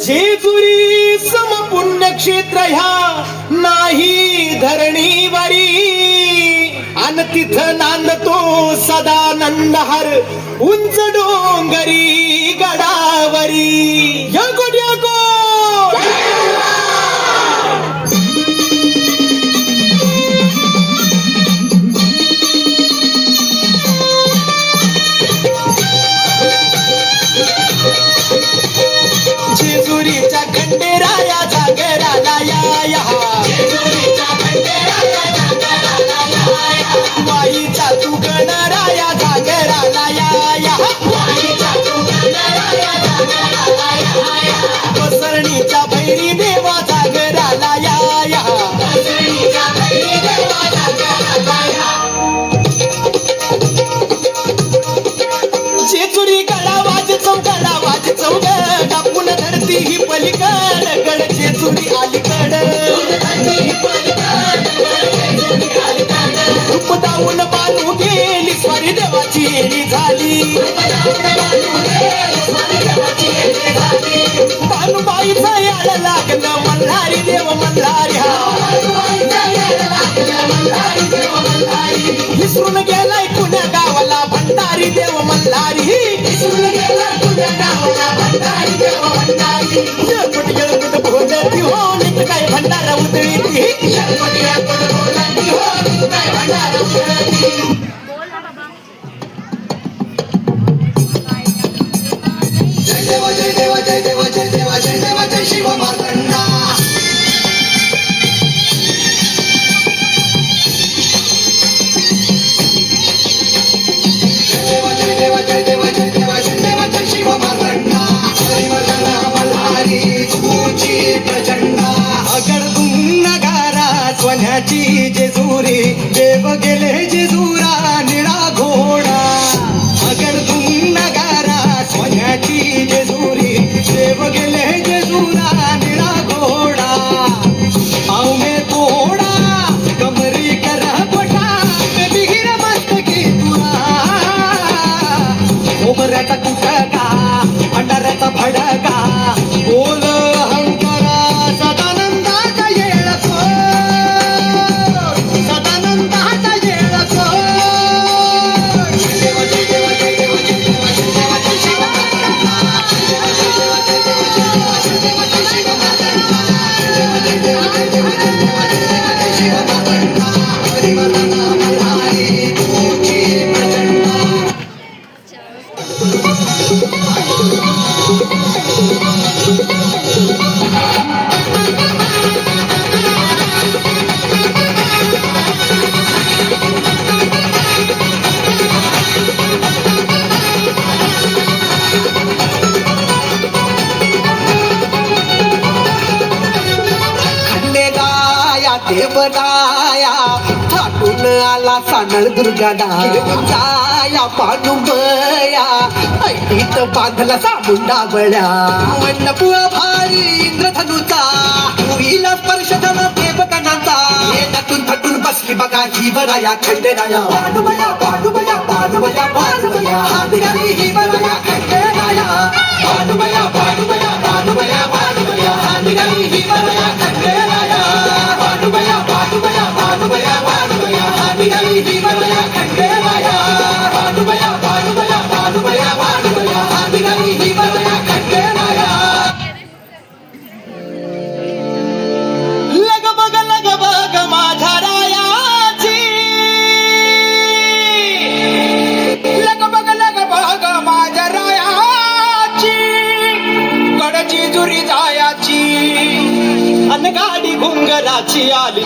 जेजुरी सम पुण्यक्षेत्र ह्या नाही धरणीवरी अन तिथं नांदतो सदानंद हर उंच डोंगरी गडावरी यगो यगो जेजुरीच्या खंडेराया जागराला या वाईचा तू गणराया जागराला या पसरणीच्या भैरी देवा जागराला या जेजुरी गडा वाज चौक टाकून धरती ही पलीकड गड जेजुरी अलीकड रूप दावून बानू गेली स्वारी देवाची येणी झाली बानूबाईचा याड लागलं मल्हारी देव मल्हारी विसरून गेलाय पुण्या गावाला भंडारी देव मल्हारी बोलती हो नित काय भंडारा उतळी जय देवा जय देवा जय देवा जय देवा जय देवा जय शिव मार्तंडा सोन्याची जेजुरी देव गेले जेजुरा निळा घोडा अगडून नगारा सोन्याची जेजुरी देव गेले जेजुरा निळा घोडा पाव में घोडा कमरी कर पटा बिगिर मस्तकी तुरा कोबऱ्याचा कुटका भंडाऱ्याचा भडका बोल देवदाया फाटून आला सानळ दुर्गादाया पांडुबया ऐटीत बांधला सामुंडा बळ्या वन्नपुआ भारी इंद्रधनुचा होईला स्पर्श झाला देवगणाचा येण्यातून थटून बसली बघा ही बराया खंडेराया पांडुबया पांडुबया पांडुबया पांडुबया हातगारी ही बराया खंडेराया पांडुबया पांडुबया पांडुबया पांडुबया हातगारी ही बराया खंडेराया पांडुबया पांडुबया पांडुबया पांडुबया हातगारी ही बराया खंडेराया पांडुबया पांडुबया पांडुबया पांडुबया हातगारी ही बराया खंडेराया लग बग माझ्या रायाची लग बग माझ्या रायाची कडची जुरी जायाची अन गाडी घुंगराची आली